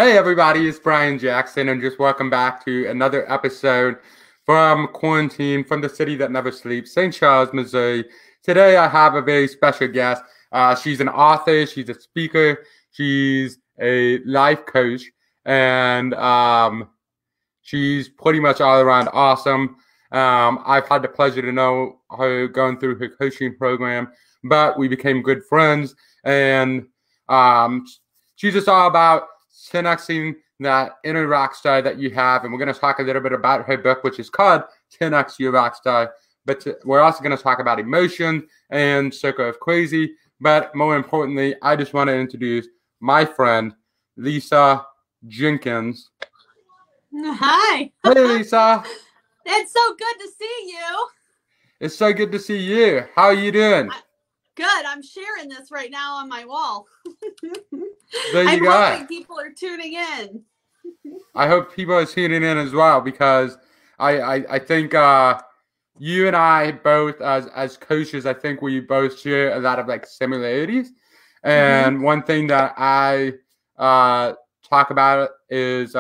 Hey everybody, it's Brian Jackson, and just welcome back to another episode from quarantine from the city that never sleeps, St. Charles, Missouri. Today I have a very special guest. She's an author, she's a speaker, she's a life coach, and she's pretty much all around awesome. I've had the pleasure to know her going through her coaching program, but we became good friends, and she's just all about 10xing that inner rock star that you have. And we're going to talk a little bit about her book, which is called 10x Your Rock Star. But we're also going to talk about emotion and circle of crazy. But more importantly, I just want to introduce my friend, Leisa Jenkins. Hi. Hey, Leisa. It's so good to see you. It's so good to see you. How are you doing? Good. I'm sharing this right now on my wall. There you go. I'm hoping people are tuning in. I hope people are tuning in as well, because I think you and I both as coaches, I think we both share a lot of like similarities. And one thing that I talk about is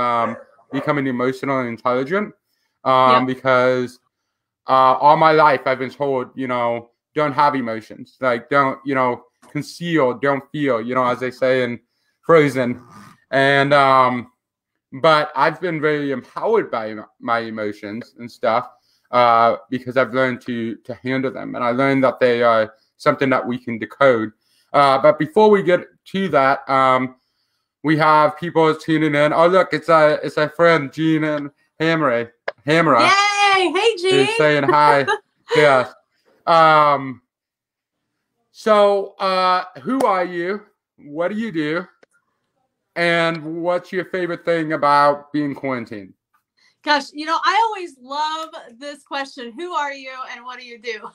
becoming emotionally intelligent. Because all my life I've been told, don't have emotions. Like, don't, conceal, don't feel, as they say in Frozen. And, but I've been very empowered by my emotions and stuff, because I've learned to handle them. And I learned that they are something that we can decode. But before we get to that, we have people tuning in. Oh, look, it's our friend Jean and Hamra. Yay! Hey, Jean. Is saying hi. Yes. So, who are you? What do you do? And what's your favorite thing about being quarantined? Gosh, I always love this question. Who are you and what do you do?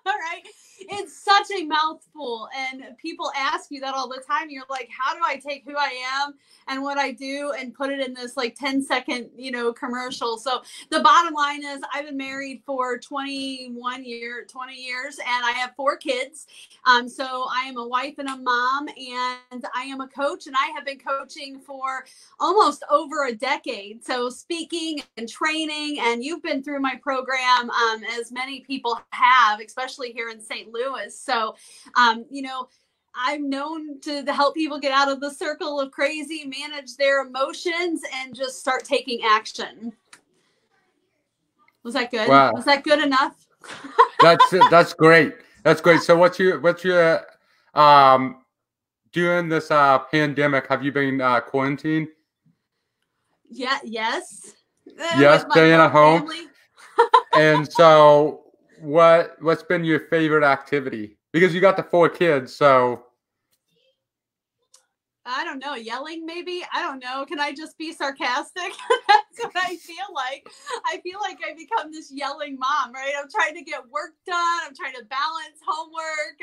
Right? It's such a mouthful, and people ask you that all the time. You're like, how do I take who I am and what I do and put it in this like 10-second, commercial? So the bottom line is I've been married for 20 years, and I have 4 kids. So I am a wife and a mom, and I am a coach, and I have been coaching for almost over a decade. So speaking and training, and you've been through my program, as many people have, especially here in St. Louis. So, I'm known to help people get out of the circle of crazy, manage their emotions, and just start taking action. Was that good? Wow. Was that good enough? That's great. That's great. So what's your during this pandemic, have you been quarantined? Yeah, yes. Yes, staying at home. And so what's been your favorite activity? Because you got the 4 kids, so I don't know, yelling maybe? I don't know. Can I just be sarcastic? That's what I feel like. I feel like I become this yelling mom, right? I'm trying to get work done. I'm trying to balance homework.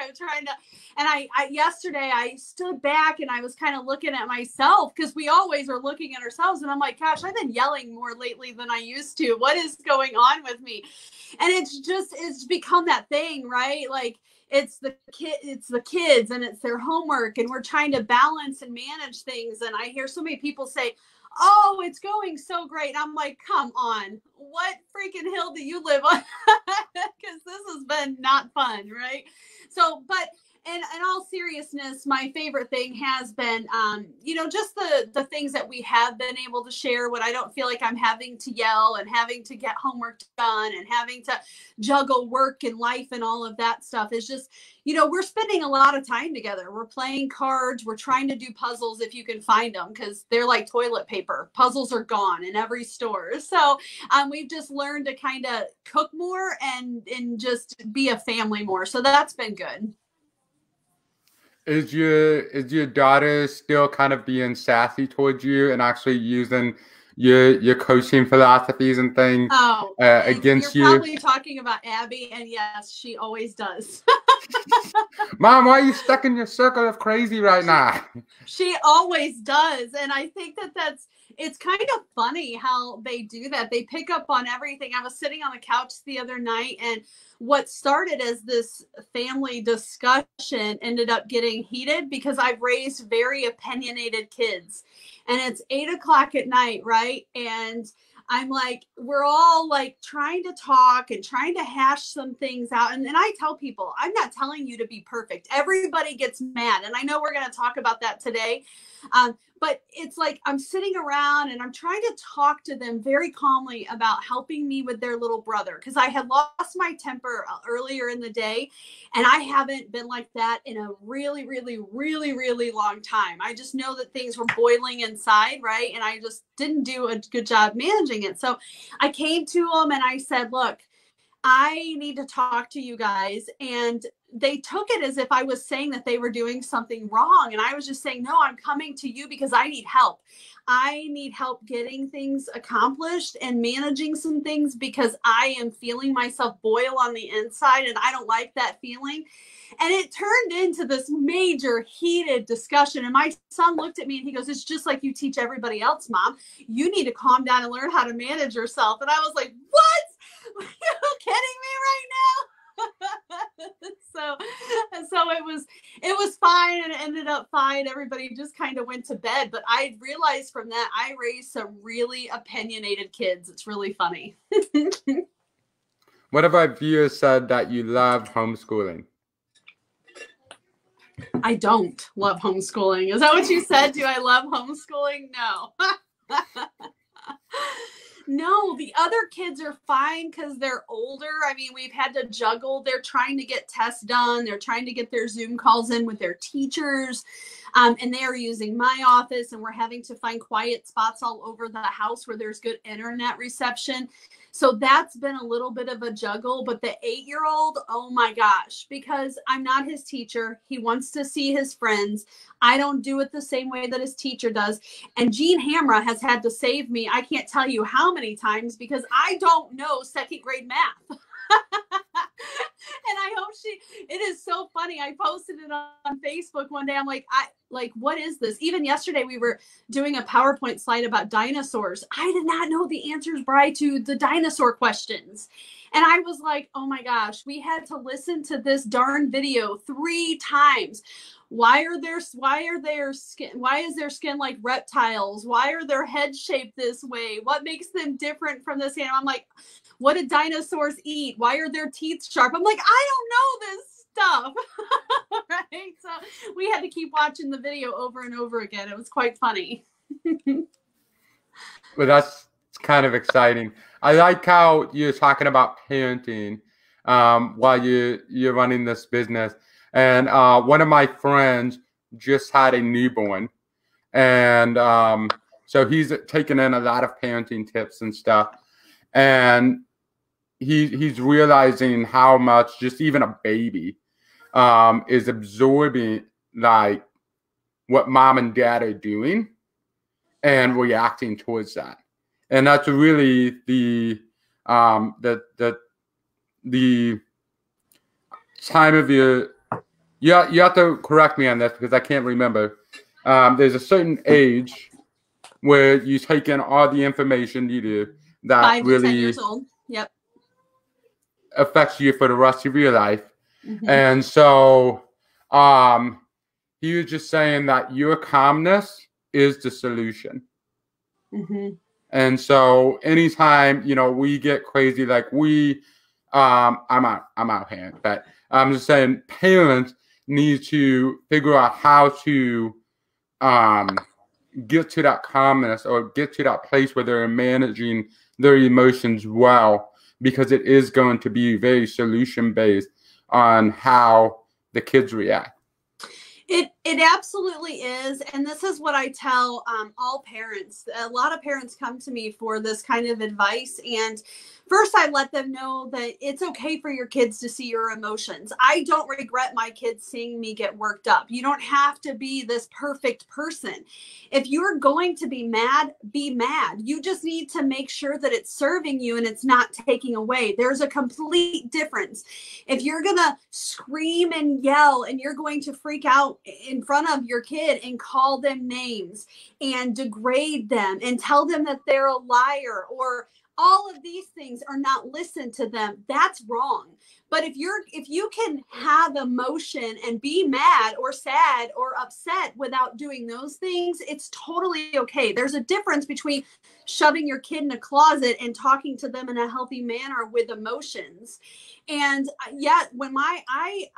Yesterday I stood back and I was kind of looking at myself, because we always are looking at ourselves. And I'm like, gosh, I've been yelling more lately than I used to. What is going on with me? And it's become that thing, right? Like, it's the kids and it's their homework, and we're trying to balance and manage things. And I hear so many people say, oh, it's going so great. I'm like, come on, what freaking hill do you live on? Because this has been not fun, right? So, but in all seriousness, my favorite thing has been, just the things that we have been able to share, when I don't feel like I'm having to yell and having to get homework done and having to juggle work and life and all of that stuff. Is just, we're spending a lot of time together. We're playing cards. We're trying to do puzzles if you can find them, because they're like toilet paper. Puzzles are gone in every store. So we've just learned to kind of cook more and just be a family more. So that's been good. Is your daughter still kind of being sassy towards you and actually using your coaching philosophies and things against you? You're probably talking about Abby, and yes, she always does. Mom, why are you stuck in your circle of crazy right now? She always does, and I think that's it's kind of funny how they do that. They pick up on everything. I was sitting on the couch the other night, and what started as this family discussion ended up getting heated because I've raised very opinionated kids. And it's 8 o'clock at night, right? And I'm like, we're all like trying to talk and trying to hash some things out. And then I tell people, I'm not telling you to be perfect. Everybody gets mad. And I know we're going to talk about that today. But it's like I'm sitting around and I'm trying to talk to them very calmly about helping me with their little brother, because I had lost my temper earlier in the day, and I haven't been like that in a really, really, really, really long time. I just know that things were boiling inside, right? And I just didn't do a good job managing it. So I came to them and I said, look, I need to talk to you guys. And they took it as if I was saying that they were doing something wrong. And I was just saying, no, I'm coming to you because I need help. I need help getting things accomplished and managing some things because I am feeling myself boil on the inside and I don't like that feeling. And it turned into this major heated discussion. And my son looked at me and he goes, it's just like you teach everybody else, Mom. You need to calm down and learn how to manage yourself. And I was like, what? Are you kidding me right now? so it was fine, and it ended up fine. Everybody just kind of went to bed. But I realized from that I raised some really opinionated kids. It's really funny. What about you said that you love homeschooling? I don't love homeschooling. Is that what you said? Do I love homeschooling? No. No, the other kids are fine because they're older. I mean, we've had to juggle. They're trying to get tests done. They're trying to get their Zoom calls in with their teachers. And they are using my office, and we're having to find quiet spots all over the house where there's good internet reception. So that's been a little bit of a juggle. But the 8-year-old, oh my gosh, because I'm not his teacher. He wants to see his friends. I don't do it the same way that his teacher does. And Jean Hamra has had to save me. I can't tell you how many times because I don't know second grade math. And I hope it is so funny. I posted it on Facebook one day. I'm like, what is this? Even yesterday we were doing a PowerPoint slide about dinosaurs. I did not know the answers, Brry, to the dinosaur questions. And I was like, oh my gosh, we had to listen to this darn video 3 times. Why is their skin like reptiles? Why are their heads shaped this way? What makes them different from this animal? I'm like, what did dinosaurs eat? Why are their teeth sharp? I'm like, I don't know this stuff. Right? So we had to keep watching the video over and over again. It was quite funny. Well, that's kind of exciting. I like how you're talking about parenting while you're running this business. And one of my friends just had a newborn. And so he's taken in a lot of parenting tips and stuff. And he's realizing how much just even a baby is absorbing like what mom and dad are doing and reacting towards that. And that's really the time of your. You have to correct me on this because I can't remember. There's a certain age where you take in all the information you do that 5 to really 10 years old. Yep. affects you for the rest of your life. Mm-hmm. And so he was just saying that your calmness is the solution. Mm-hmm. And so anytime, we get crazy, like I'm out here, but I'm just saying parents need to figure out how to get to that calmness or get to that place where they're managing their emotions well, because it is going to be very solution based on how the kids react. It absolutely is. And this is what I tell all parents. A lot of parents come to me for this kind of advice. And first, I let them know that it's okay for your kids to see your emotions. I don't regret my kids seeing me get worked up. You don't have to be this perfect person. If you're going to be mad, be mad. You just need to make sure that it's serving you and it's not taking away. There's a complete difference. If you're going to scream and yell and you're going to freak out in front of your kid and call them names and degrade them and tell them that they're a liar or all of these things are not listen to them, that's wrong. But if you can have emotion and be mad or sad or upset without doing those things, it's totally okay. There's a difference between shoving your kid in a closet and talking to them in a healthy manner with emotions. And yet when I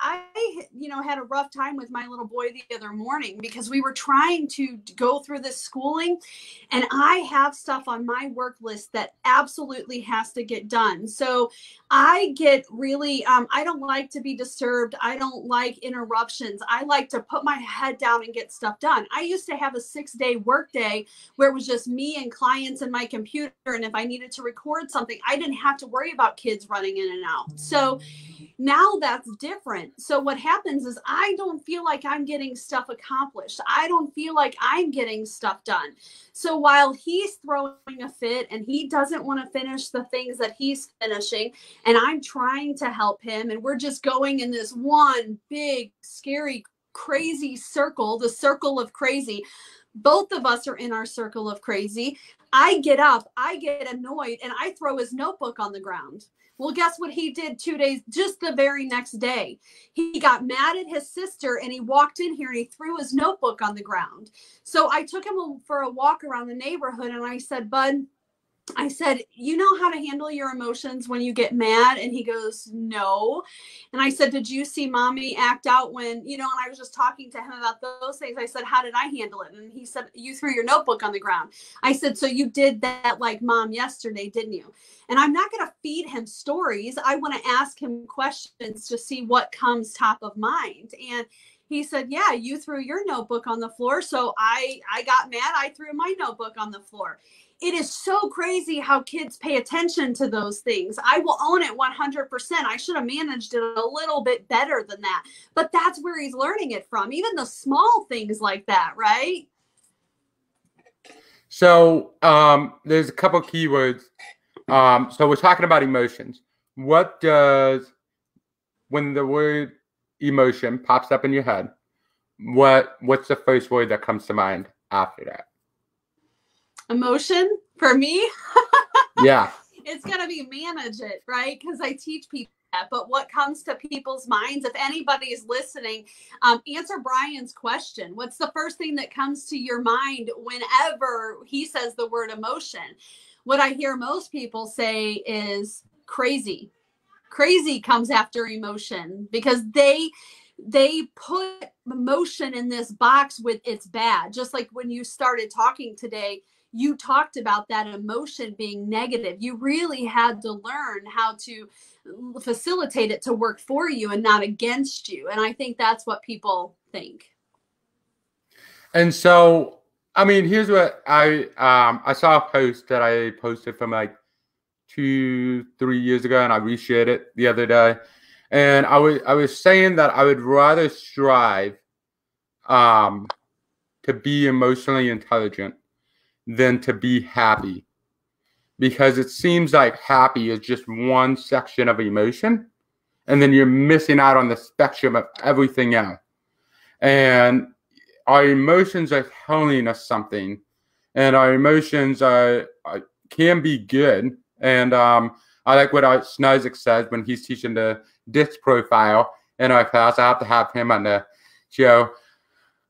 had a rough time with my little boy the other morning because we were trying to go through this schooling, and I have stuff on my work list that absolutely has to get done. So I get really, I don't like to be disturbed. I don't like interruptions. I like to put my head down and get stuff done. I used to have a 6-day work day where it was just me and clients and my computer. And if I needed to record something, I didn't have to worry about kids running in and out. So now that's different. So what happens is I don't feel like I'm getting stuff accomplished. I don't feel like I'm getting stuff done. So while he's throwing a fit and he doesn't want to finish the things that he's finishing, and I'm trying to help him, and we're just going in this one big, scary, crazy circle, the circle of crazy. Both of us are in our circle of crazy. I get up, I get annoyed, and I throw his notebook on the ground. Well, guess what he did 2 days, just the very next day? He got mad at his sister and he walked in here and he threw his notebook on the ground. So I took him for a walk around the neighborhood and I said, Bud, I said, you know how to handle your emotions when you get mad? And he goes, no. And I said, did you see mommy act out when, and I was just talking to him about those things. I said, how did I handle it? And he said, you threw your notebook on the ground. I said, so you did that like mom yesterday, didn't you? And I'm not going to feed him stories. I want to ask him questions to see what comes top of mind. And he said, yeah, you threw your notebook on the floor. So I got mad. I threw my notebook on the floor. It is so crazy how kids pay attention to those things. I will own it 100%. I should have managed it a little bit better than that. But that's where he's learning it from, even the small things like that, right? So there's a couple keywords. So we're talking about emotions. When the word emotion pops up in your head, what's the first word that comes to mind after that? Emotion for me? Yeah. It's going to be manage it, right? Because I teach people that. But what comes to people's minds, if anybody is listening, answer Brian's question. What's the first thing that comes to your mind whenever he says the word emotion? What I hear most people say is crazy. Crazy comes after emotion because they put emotion in this box with it's bad. Just like when you started talking today, you talked about that emotion being negative. You really had to learn how to facilitate it to work for you and not against you. And I think that's what people think. And so, I mean, here's what I saw a post that I posted from like 2-3 years ago, and I reshared it the other day. And I was saying that I would rather strive to be emotionally intelligent than to be happy, because it seems like happy is just one section of emotion, and then you're missing out on the spectrum of everything else. And our emotions are telling us something, and our emotions can be good. And I like what Snuzzik says when he's teaching the DISC profile in our class. I have to have him on the show.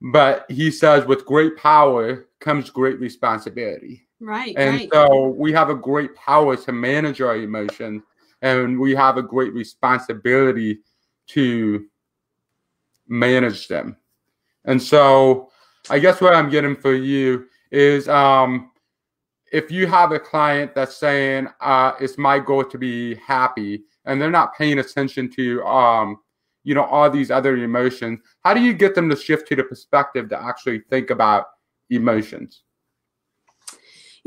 But he says, with great power comes great responsibility. Right. And so we have a great power to manage our emotions, and we have a great responsibility to manage them. And so I guess what I'm getting for you is if you have a client that's saying, it's my goal to be happy, and they're not paying attention to all these other emotions, how do you get them to shift to the perspective to actually think about emotions?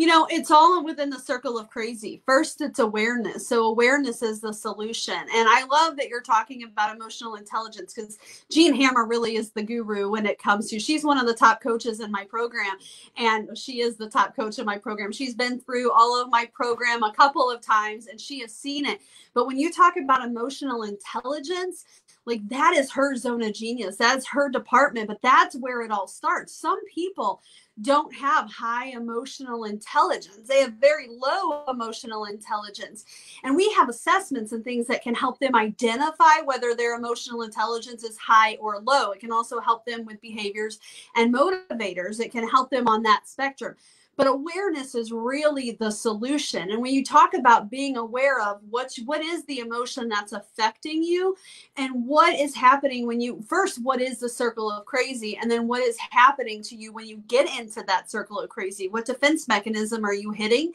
It's all within the circle of crazy. First, it's awareness. So awareness is the solution. And I love that you're talking about emotional intelligence, because Jean Hammer really is the guru when it comes to, she's one of the top coaches in my program, and she is the top coach in my program. She's been through all of my program a couple of times and she has seen it. But when you talk about emotional intelligence, Like that is her zone of genius. That's her department, but that's where it all starts. Some people don't have high emotional intelligence. They have very low emotional intelligence. And we have assessments and things that can help them identify whether their emotional intelligence is high or low. It can also help them with behaviors and motivators. It can help them on that spectrum. But awareness is really the solution. And when you talk about being aware of what is the emotion that's affecting you and what is happening when you first, what is the circle of crazy? And then what is happening to you when you get into that circle of crazy? What defense mechanism are you hitting?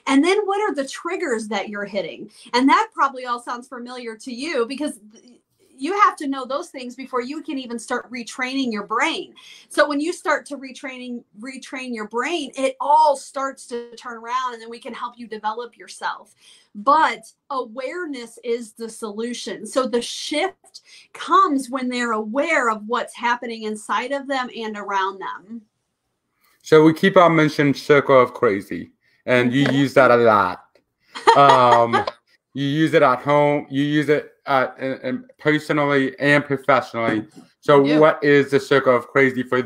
And then what are the triggers that you're hitting? And that probably all sounds familiar to you because you have to know those things before you can even start retraining your brain. So when you start to retrain your brain, it all starts to turn around and then we can help you develop yourself. But awareness is the solution. So the shift comes when they're aware of what's happening inside of them and around them. So we keep on mentioning circle of crazy, and you use that a lot. You use it at home. You use it and personally and professionally. So what is the circle of crazy for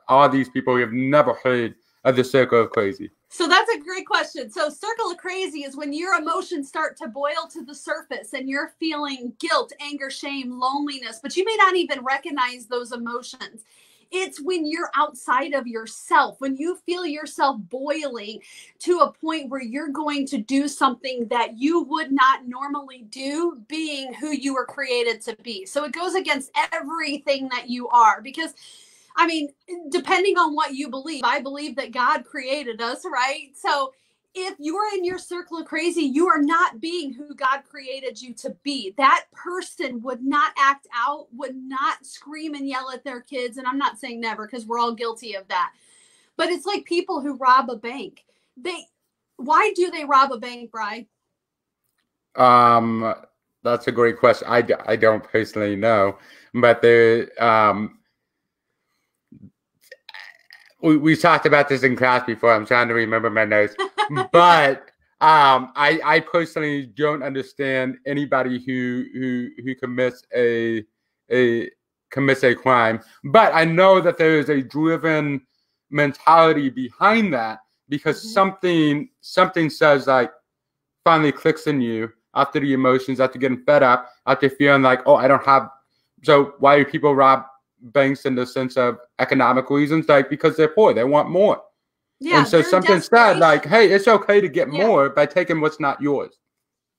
all these people who have never heard of the circle of crazy? So that's a great question. So circle of crazy is when your emotions start to boil to the surface and you're feeling guilt, anger, shame, loneliness, but you may not even recognize those emotions. It's when you're outside of yourself, when you feel yourself boiling to a point where you're going to do something that you would not normally do, being who you were created to be. So it goes against everything that you are, because I mean, depending on what you believe, I believe that God created us, right? So if you're in your circle of crazy, you are not being who God created you to be. That person would not act out, would not scream and yell at their kids. And I'm not saying never, because we're all guilty of that. But it's like people who rob a bank. Why do they rob a bank, Brry? That's a great question. I don't personally know, but we talked about this in class before. I'm trying to remember my notes, but I personally don't understand anybody who commits a crime. But I know that there is a driven mentality behind that, because something says, like, finally clicks in you after the emotions, after getting fed up, after feeling like, oh, I don't have. So why do people rob banks in the sense of economic reasons? Like, because they're poor, they want more. And so something said, like, hey, it's okay to get more by taking what's not yours.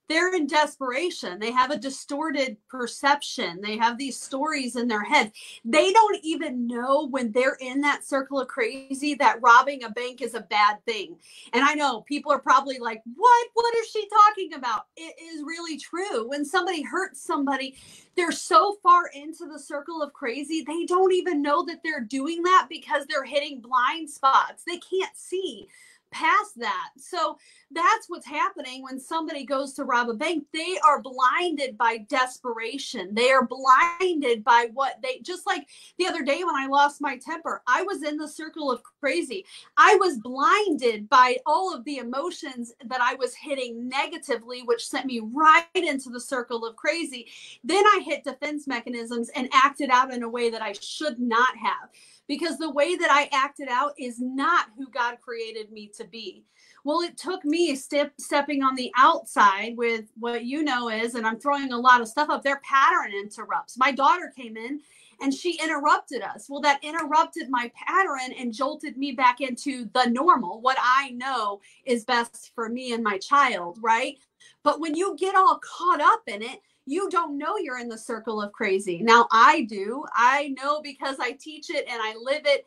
They're in desperation. They have a distorted perception. They have these stories in their head. They don't even know, when they're in that circle of crazy, that robbing a bank is a bad thing. And I know people are probably like, what is she talking about? It is really true. When somebody hurts somebody, they're so far into the circle of crazy, they don't even know that they're doing that, because they're hitting blind spots. They can't see past that. So that's what's happening when somebody goes to rob a bank. They are blinded by desperation. They are blinded by what they, just like the other day when I lost my temper, I was in the circle of crazy. I was blinded by all of the emotions that I was hitting negatively, which sent me right into the circle of crazy. Then I hit defense mechanisms and acted out in a way that I should not have, because the way that I acted out is not who God created me to be. Well, it took me stepping on the outside with what you know is, and I'm throwing a lot of stuff up there, pattern interrupts. My daughter came in and she interrupted us. Well, that interrupted my pattern and jolted me back into the normal, what I know is best for me and my child, right? But when you get all caught up in it, you don't know you're in the circle of crazy. Now I do. I know because I teach it and I live it.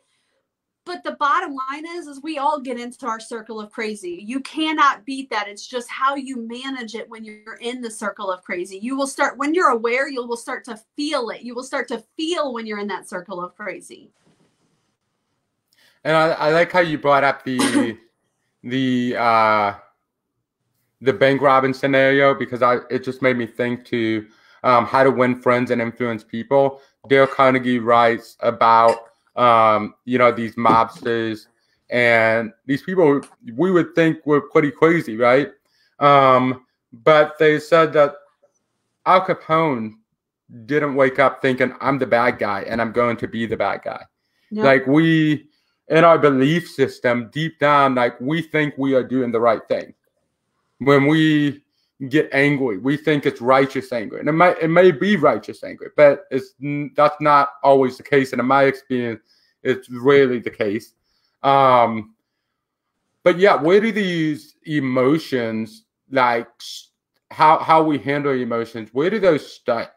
But the bottom line is we all get into our circle of crazy. You cannot beat that. It's just how you manage it when you're in the circle of crazy. You will start, when you're aware, you will start to feel it. You will start to feel when you're in that circle of crazy. And I like how you brought up the bank robbing scenario, because it just made me think to how to win friends and influence people. Dale Carnegie writes about these mobsters and these people we would think were pretty crazy, right? But they said that Al Capone didn't wake up thinking I'm the bad guy and I'm going to be the bad guy. No. Like we, in our belief system, deep down, like we think we are doing the right thing. When we get angry, we think it's righteous anger, and it may be righteous anger, but that's not always the case. And in my experience, it's rarely the case. But yeah, where do these emotions, like how we handle emotions, where do those start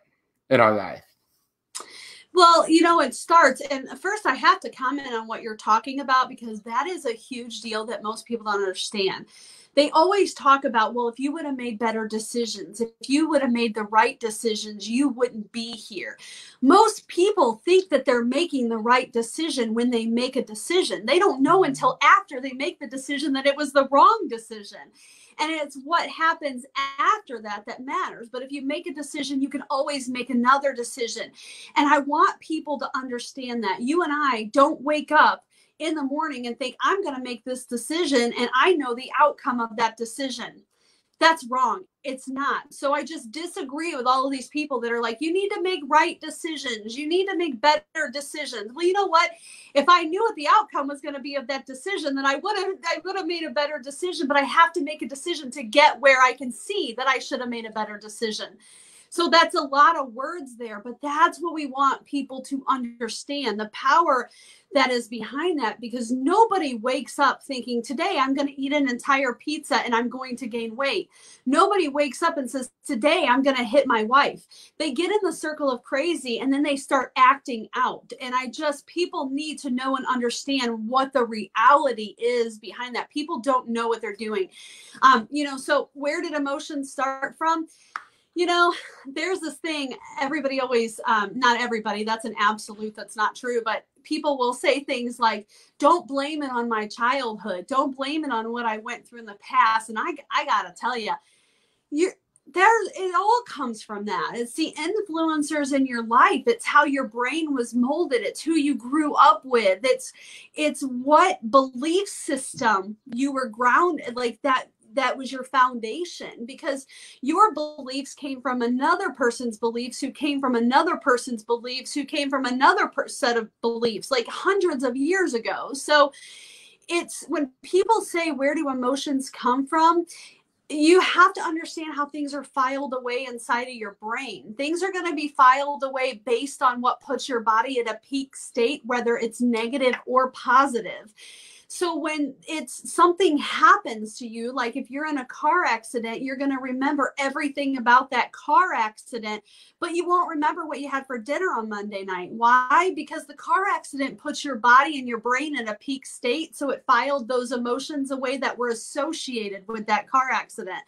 in our life? Well, it starts, and first I have to comment on what you're talking about, because that is a huge deal that most people don't understand. They always talk about, well, if you would have made better decisions, if you would have made the right decisions, you wouldn't be here. Most people think that they're making the right decision when they make a decision. They don't know until after they make the decision that it was the wrong decision. And it's what happens after that matters. But if you make a decision, you can always make another decision. And I want people to understand that. You and I don't wake up in the morning and think, I'm going to make this decision and I know the outcome of that decision. That's wrong. It's not. So I just disagree with all of these people that are like, you need to make right decisions. You need to make better decisions. Well, you know what? If I knew what the outcome was going to be of that decision, then I would have made a better decision. But I have to make a decision to get where I can see that I should have made a better decision. So that's a lot of words there, but that's what we want people to understand, the power that is behind that, because nobody wakes up thinking, today I'm going to eat an entire pizza and I'm going to gain weight. Nobody wakes up and says, today I'm going to hit my wife. They get in the circle of crazy and then they start acting out. And people need to know and understand what the reality is behind that. People don't know what they're doing. So where did emotions start from? There's this thing, everybody always, not everybody, that's an absolute, that's not true, but people will say things like, don't blame it on my childhood. Don't blame it on what I went through in the past. And I got to tell you, it all comes from that. It's the influencers in your life. It's how your brain was molded. It's who you grew up with. It's what belief system you were grounded, like that was your foundation, because your beliefs came from another person's beliefs, who came from another person's beliefs, who came from another set of beliefs, like hundreds of years ago. So it's when people say, where do emotions come from? You have to understand how things are filed away inside of your brain. Things are going to be filed away based on what puts your body at a peak state, whether it's negative or positive. So when something happens to you, like if you're in a car accident, you're going to remember everything about that car accident, but you won't remember what you had for dinner on Monday night. Why? Because the car accident puts your body and your brain in a peak state. So it filed those emotions away that were associated with that car accident.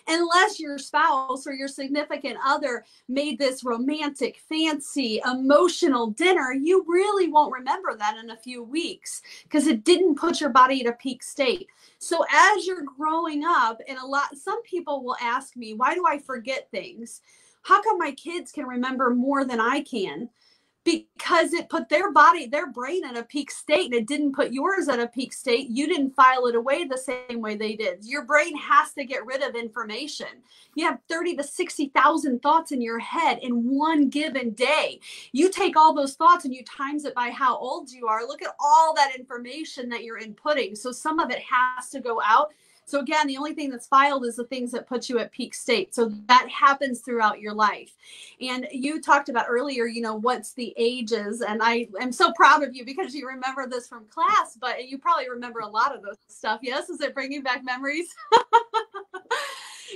Unless your spouse or your significant other made this romantic, fancy, emotional dinner, you really won't remember that in a few weeks, because it didn't put your body at a peak state. So as you're growing up, and some people will ask me, why do I forget things? How come my kids can remember more than I can? Because it put their brain in a peak state, and it didn't put yours at a peak state. You didn't file it away the same way they did. Your brain has to get rid of information. You have 30 to 60,000 thoughts in your head in one given day. You take all those thoughts and you times it by how old you are. Look at all that information that you're inputting. So some of it has to go out. So again, the only thing that's filed is the things that put you at peak state. So that happens throughout your life. And you talked about earlier, what's the ages? And I am so proud of you because you remember this from class, but you probably remember a lot of this stuff. Yes? Is it bringing back memories?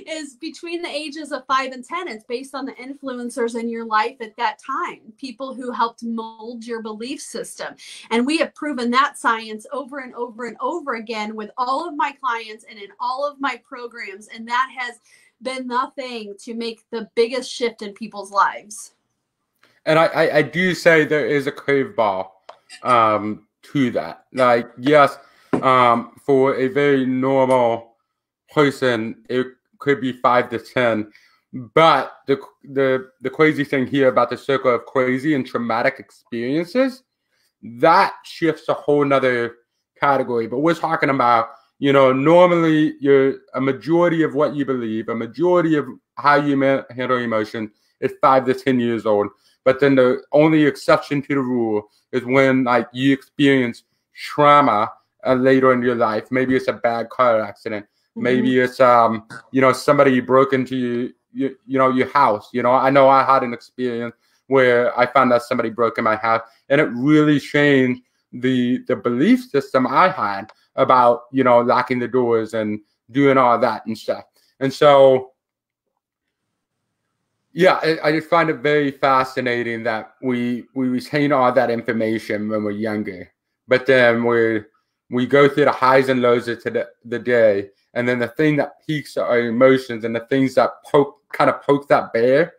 Is between the ages of 5 and 10. It's based on the influencers in your life at that time, people who helped mold your belief system. And we have proven that science over and over and over again with all of my clients and in all of my programs. And that has been the thing to make the biggest shift in people's lives. And I do say there is a curveball to that. Like, yes, for a very normal person, it could be 5 to 10, but the crazy thing here about the circle of crazy and traumatic experiences, that shifts a whole nother category. But we're talking about, normally a majority of what you believe, a majority of how you handle emotion at 5 to 10 years old. But then the only exception to the rule is when like you experience trauma later in your life. Maybe it's a bad car accident. Maybe it's somebody broke into your house. I know I had an experience where I found out somebody broke in my house, and it really changed the belief system I had about locking the doors and doing all that and stuff. And so yeah, I just find it very fascinating that we retain all that information when we're younger, but then we go through the highs and lows of the day, and then the thing that piques our emotions and the things that poke that bear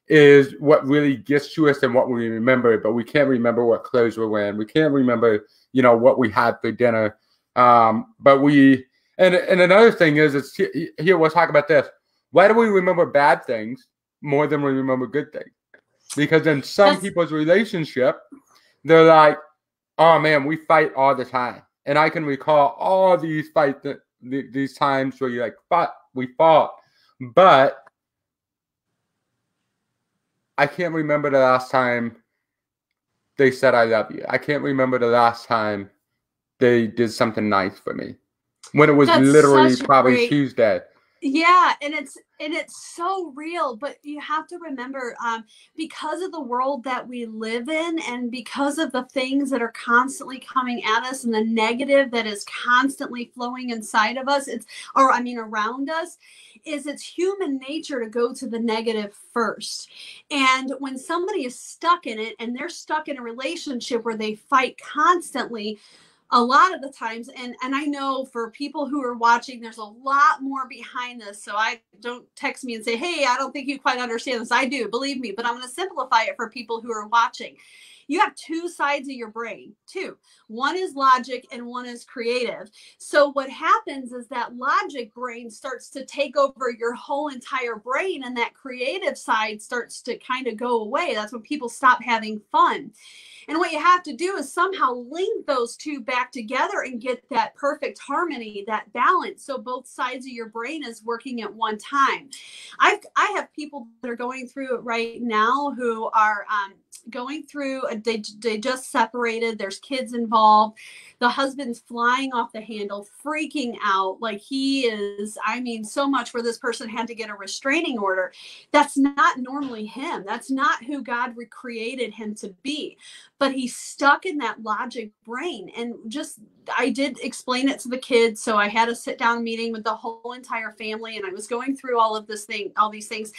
is what really gets to us and what we remember. But we can't remember what clothes we're wearing. We can't remember what we had for dinner. But and another thing is here we'll talk about this. Why do we remember bad things more than we remember good things? Because in some people's relationship, they're like, oh man, we fight all the time. And I can recall all these fights, these times where you're like, we fought. But I can't remember the last time they said I love you. I can't remember the last time they did something nice for me. When it was literally probably Tuesday. Yeah, and it's so real, but you have to remember, because of the world that we live in, and because of the things that are constantly coming at us, and the negative that is constantly flowing inside of us, around us, it's human nature to go to the negative first. And when somebody is stuck in it, and they're stuck in a relationship where they fight constantly, a lot of the times, and I know for people who are watching, there's a lot more behind this. So don't text me and say, hey, I don't think you quite understand this. I do, believe me, but I'm going to simplify it for people who are watching. You have two sides of your brain, two. One is logic and one is creative. So what happens is that logic brain starts to take over your whole entire brain, and that creative side starts to kind of go away. That's when people stop having fun. And what you have to do is somehow link those two back together and get that perfect harmony, that balance. So both sides of your brain is working at one time. I have people that are going through it right now who are going through, they just separated. There's kids involved. The husband's flying off the handle, freaking out. Like he is, so much where this person had to get a restraining order. That's not normally him. That's not who God created him to be. But he's stuck in that logic brain. And I did explain it to the kids. So I had a sit down meeting with the whole entire family, and I was going through all these things.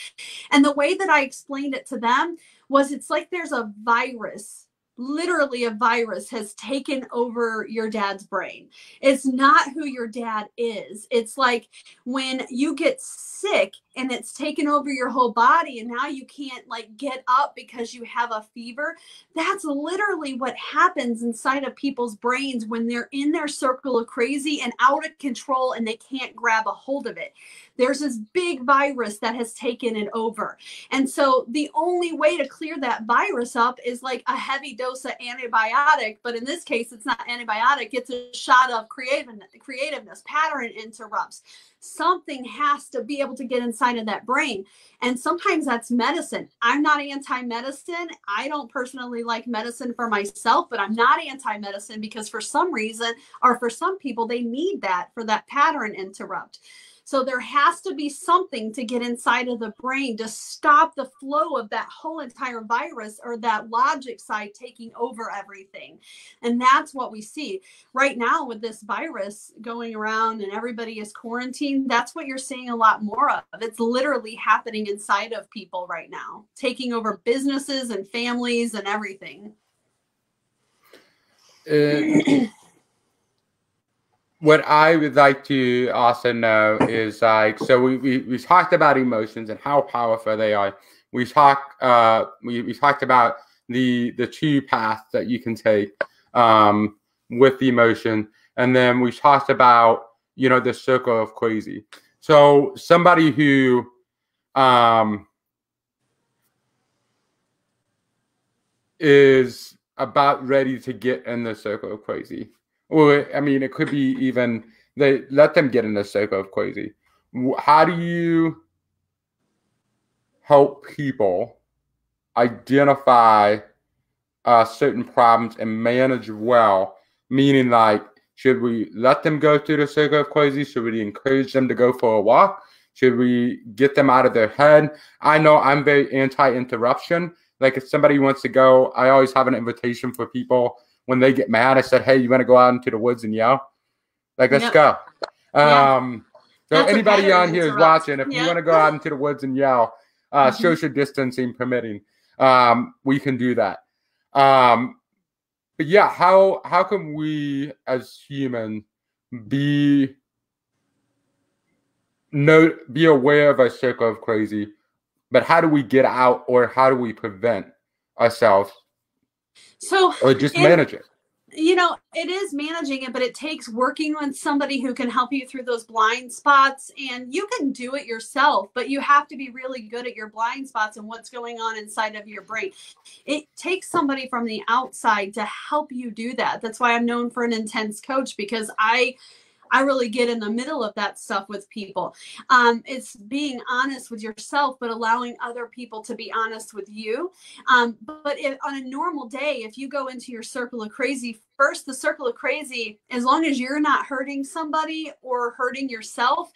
And the way that I explained it to them was, it's like there's a virus. Literally a virus has taken over your dad's brain. It's not who your dad is. It's like when you get sick and it's taken over your whole body, and now you can't get up because you have a fever. That's literally what happens inside of people's brains when they're in their circle of crazy and out of control, and they can't grab a hold of it. There's this big virus that has taken it over. And so the only way to clear that virus up is like a heavy dose of antibiotic. But in this case, it's not antibiotic. It's a shot of creativeness, pattern interrupts. Something has to be able to get inside of that brain. And sometimes that's medicine. I'm not anti-medicine. I don't personally like medicine for myself, but I'm not anti-medicine because for some reason, or for some people, they need that for that pattern interrupt. So there has to be something to get inside of the brain to stop the flow of that whole entire virus, or that logic side taking over everything. And that's what we see right now with this virus going around and everybody is quarantined. That's what you're seeing a lot more of. It's literally happening inside of people right now, taking over businesses and families and everything. What I would like to also know is so we talked about emotions and how powerful they are. We talked about the two paths that you can take with the emotion, and then we talked about the circle of crazy. So somebody who is about ready to get in the circle of crazy. Or, it could be even they let them get in the circle of crazy. How do you help people identify certain problems and manage well, meaning like, should we let them go through the circle of crazy? Should we encourage them to go for a walk? Should we get them out of their head? I know I'm very anti-interruption. Like if somebody wants to go, I always have an invitation for people when they get mad. I said, hey, you want to go out into the woods and yell? Like, let's go. So That's anybody on here is watching, if you want to go out into the woods and yell, social distancing permitting, we can do that. But yeah, how can we as humans be aware of our circle of crazy, but how do we get out, or how do we prevent ourselves, or just manage it? You know, it is managing it, but it takes working with somebody who can help you through those blind spots. And you can do it yourself, but you have to be really good at your blind spots and what's going on inside of your brain. It takes somebody from the outside to help you do that. That's why I'm known for an intense coach, because I really get in the middle of that stuff with people. It's being honest with yourself, but allowing other people to be honest with you. But on a normal day, if you go into your circle of crazy, first, the circle of crazy, as long as you're not hurting somebody or hurting yourself,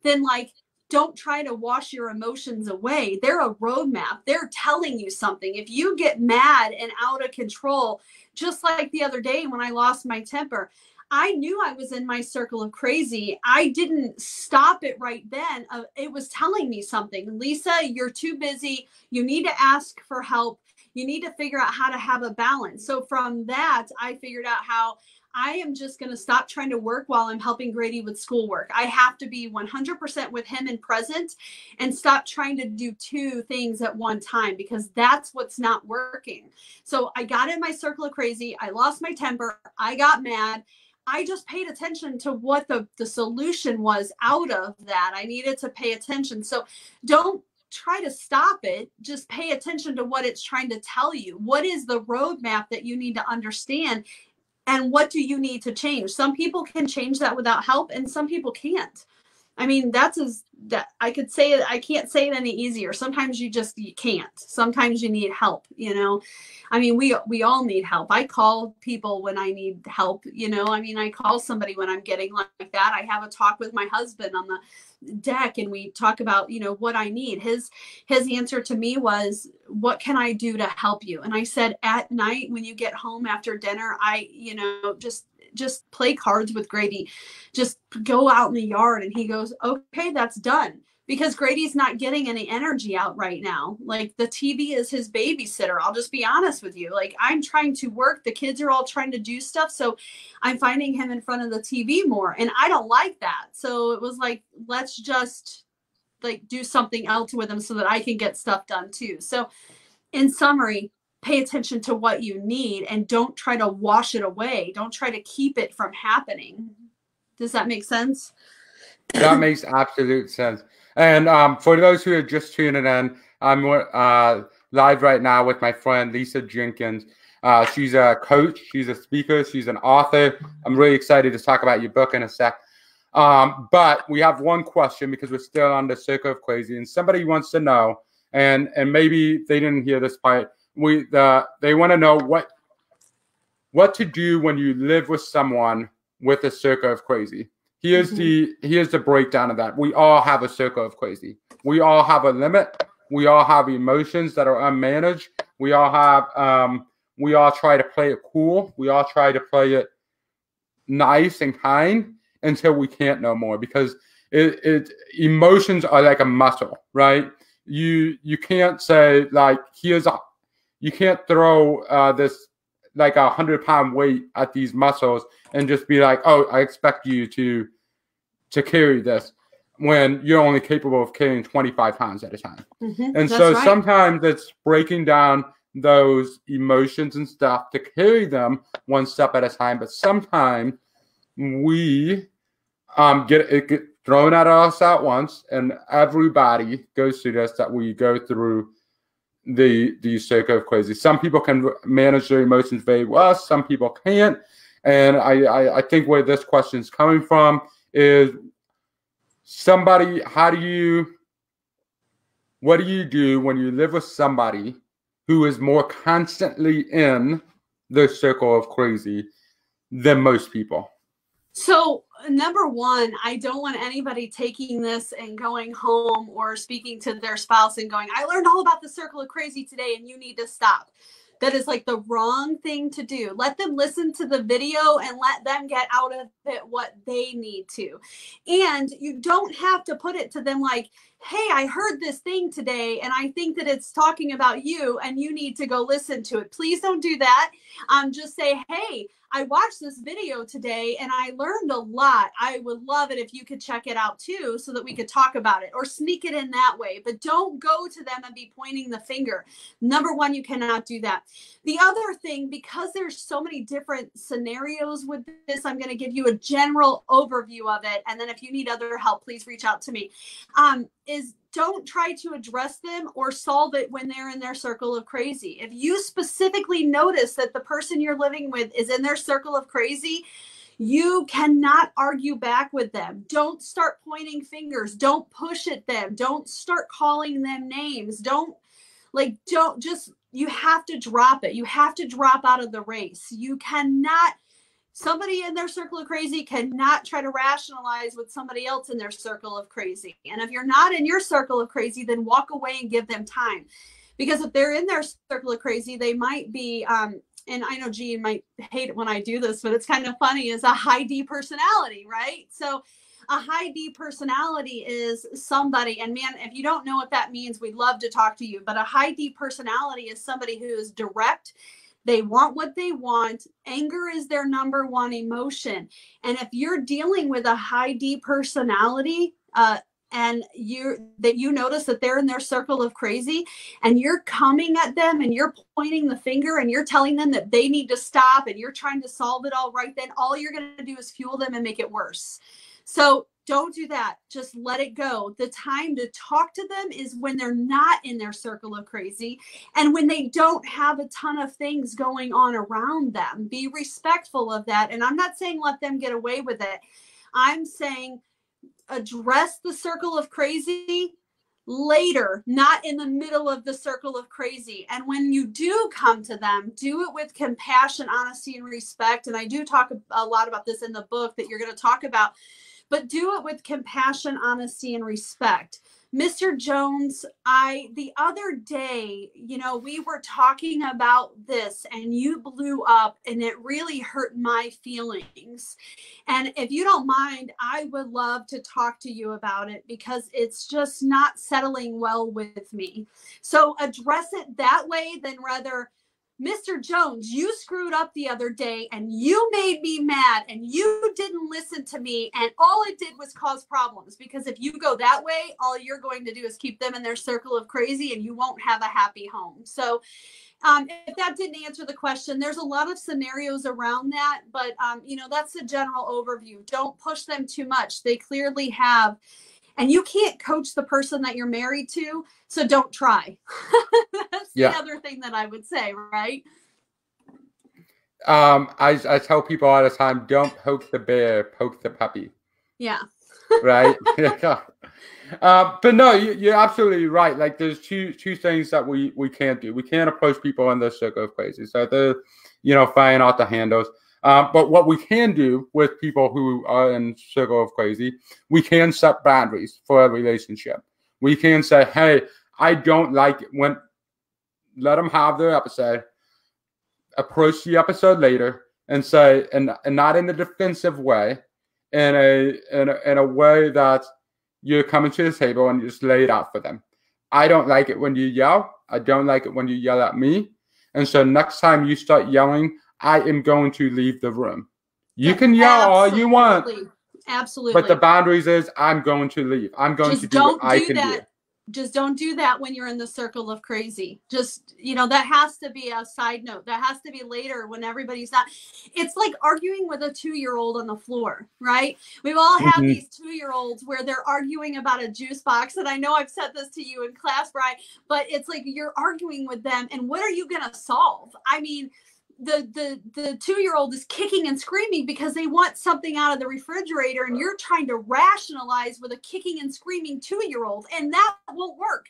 then like, don't try to wash your emotions away. They're a roadmap. They're telling you something. If you get mad and out of control, just like the other day when I lost my temper, I knew I was in my circle of crazy. I didn't stop it right then. It was telling me something. Leisa, you're too busy. You need to ask for help. You need to figure out how to have a balance. So from that, I figured out how I am just going to stop trying to work while I'm helping Grady with schoolwork. I have to be 100% with him and present, and stop trying to do two things at one time, because that's what's not working. So I got in my circle of crazy. I lost my temper. I got mad. I just paid attention to what the solution was out of that. I needed to pay attention. So don't try to stop it. Just pay attention to what it's trying to tell you. What is the roadmap that you need to understand? And what do you need to change? Some people can change that without help, and some people can't. I mean, that I could say it. I can't say it any easier. Sometimes you can't. Sometimes you need help, you know. I mean, we all need help. I call people when I need help, you know. I mean, I call somebody when I'm getting like that. I have a talk with my husband on the deck, and we talk about, you know, what I need. His answer to me was, what can I do to help you? And I said, at night when you get home after dinner, you know, just play cards with Grady. Just go out in the yard. And he goes, okay, that's done. Because Grady's not getting any energy out right now. Like, the TV is his babysitter. I'll just be honest with you. Like, I'm trying to work. The kids are all trying to do stuff. So I'm finding him in front of the TV more. And I don't like that. So it was like, let's just like do something else with him so that I can get stuff done too. So in summary, pay attention to what you need and don't try to wash it away. Don't try to keep it from happening. Does that make sense? That makes absolute sense. And for those who are just tuning in, I'm live right now with my friend Leisa Jenkins. She's a coach, she's a speaker, she's an author. I'm really excited to talk about your book in a sec. But we have one question, because we're still on the circle of crazy, and somebody wants to know, and maybe they didn't hear this part. They want to know what to do when you live with someone with a circle of crazy. Here's the breakdown of that. We all have a circle of crazy. We all have a limit. We all have emotions that are unmanaged. We all try to play it cool. We all try to play it nice and kind until we can't no more, because emotions are like a muscle, right? You can't say like, you can't throw this like 100-pound weight at these muscles and just be like, oh, I expect you to carry this, when you're only capable of carrying 25 pounds at a time. And so sometimes it's breaking down those emotions and stuff to carry them one step at a time. But sometimes we get thrown at us at once, and everybody goes through this, that we go through the circle of crazy. Some people can manage their emotions very well, some people can't. And I think where this question is coming from is, how do you what do you do when you live with somebody who is more constantly in the circle of crazy than most people? So, number one, I don't want anybody taking this and going home or speaking to their spouse and going, I learned all about the circle of crazy today and you need to stop. That is like the wrong thing to do. Let them listen to the video and let them get out of it what they need to. And you don't have to put it to them like, hey, I heard this thing today and I think that it's talking about you and you need to go listen to it. Please don't do that. Just say, hey, I watched this video today and I learned a lot. I would love it if you could check it out too so that we could talk about it, or sneak it in that way. But don't go to them and be pointing the finger. Number one, you cannot do that. The other thing, because there's so many different scenarios with this, I'm going to give you a general overview of it. And then if you need other help, please reach out to me. Is don't try to address them or solve it when they're in their circle of crazy. If you specifically notice that the person you're living with is in their circle of crazy, you cannot argue back with them. Don't start pointing fingers. Don't push at them. Don't start calling them names. You have to drop it. You have to drop out of the race. You cannot. Somebody in their circle of crazy cannot try to rationalize with somebody else in their circle of crazy. And if you're not in your circle of crazy, then walk away and give them time. Because if they're in their circle of crazy, they might be, and I know Jean might hate it when I do this, but it's kind of funny, is a high D personality, right? So a high D personality is somebody, and man, if you don't know what that means, we'd love to talk to you. But a high D personality is somebody who is direct. They want what they want. Anger is their number one emotion. And if you're dealing with a high D personality, and you notice that they're in their circle of crazy and you're coming at them and you're pointing the finger and you're telling them that they need to stop and you're trying to solve it all right, then all you're going to do is fuel them and make it worse. So don't do that. Just let it go. The time to talk to them is when they're not in their circle of crazy and when they don't have a ton of things going on around them. Be respectful of that. And I'm not saying let them get away with it. I'm saying address the circle of crazy later, not in the middle of the circle of crazy. And when you do come to them, do it with compassion, honesty, and respect. And I do talk a lot about this in the book that you're going to talk about, but do it with compassion, honesty, and respect. Mr. Jones, the other day, we were talking about this and you blew up and it really hurt my feelings. And if you don't mind, I would love to talk to you about it because it's just not settling well with me. So address it that way than rather, Mr. Jones, you screwed up the other day and you made me mad and you didn't listen to me and all it did was cause problems. Because if you go that way, all you're going to do is keep them in their circle of crazy and you won't have a happy home. So if that didn't answer the question, there's a lot of scenarios around that, but that's the general overview. Don't push them too much. They clearly have. And you can't coach the person that you're married to, so don't try. That's the other thing that I would say, right? I tell people all the time, don't poke the bear, poke the puppy. Yeah. Right? But no, you're absolutely right. Like there's two things that we can't do. We can't approach people in the circle of crazy. So they're, firing out the handles. But what we can do with people who are in circle of crazy, we can set boundaries for a relationship. We can say, hey, I don't like it when, let them have their episode, approach the episode later and say, and not in a defensive way, in a way that you're coming to the table and you just lay it out for them. I don't like it when you yell. I don't like it when you yell at me. And so next time you start yelling, I am going to leave the room. You can yell all you want. Absolutely. But the boundaries is I'm going to leave. I'm going to do what I can do. Just don't do that when you're in the circle of crazy. Just, that has to be a side note. That has to be later when everybody's not. It's like arguing with a 2-year-old on the floor, right? We've all had these 2-year-olds where they're arguing about a juice box. And I know I've said this to you in class, Brry, but it's like you're arguing with them. And what are you going to solve? I mean, the 2-year-old is kicking and screaming because they want something out of the refrigerator and you're trying to rationalize with a kicking and screaming 2-year-old, and that won't work.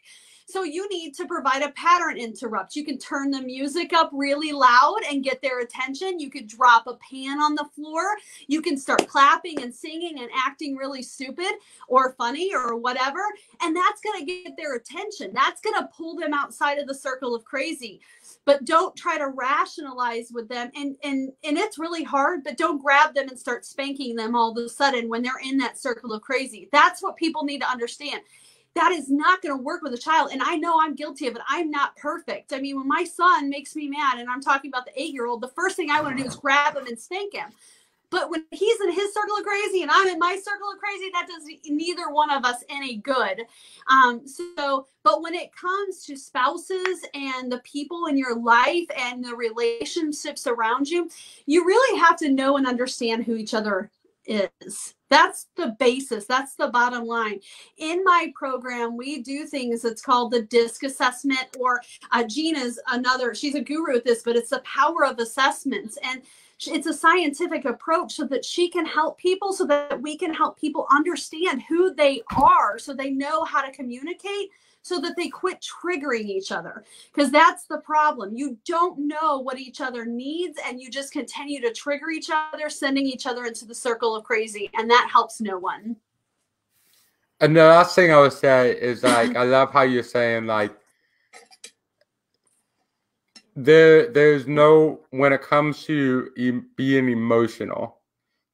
So you need to provide a pattern interrupt. You can turn the music up really loud and get their attention. You could drop a pan on the floor. You can start clapping and singing and acting really stupid or funny or whatever. And that's going to get their attention. That's going to pull them outside of the circle of crazy. But don't try to rationalize with them. And it's really hard, but don't grab them and start spanking them all of a sudden when they're in that circle of crazy. That's what people need to understand. That is not going to work with a child. And I know I'm guilty of it. I'm not perfect. I mean, when my son makes me mad, and I'm talking about the 8-year-old, the first thing I want to do is grab him and spank him. But when he's in his circle of crazy and I'm in my circle of crazy, that does neither one of us any good. But when it comes to spouses and the people in your life and the relationships around you, you really have to know and understand who each other is. That's the basis. That's the bottom line. In my program, we do things that's called the DISC assessment, or Gina's she's a guru at this, but it's the power of assessments. And it's a scientific approach so that she can help people, so that we can help people understand who they are, so they know how to communicate, so that they quit triggering each other. Because that's the problem. You don't know what each other needs, and you just continue to trigger each other, sending each other into the circle of crazy, and that helps no one. And the last thing I would say is, like, I love how you're saying, like, there's no, when it comes to being emotional,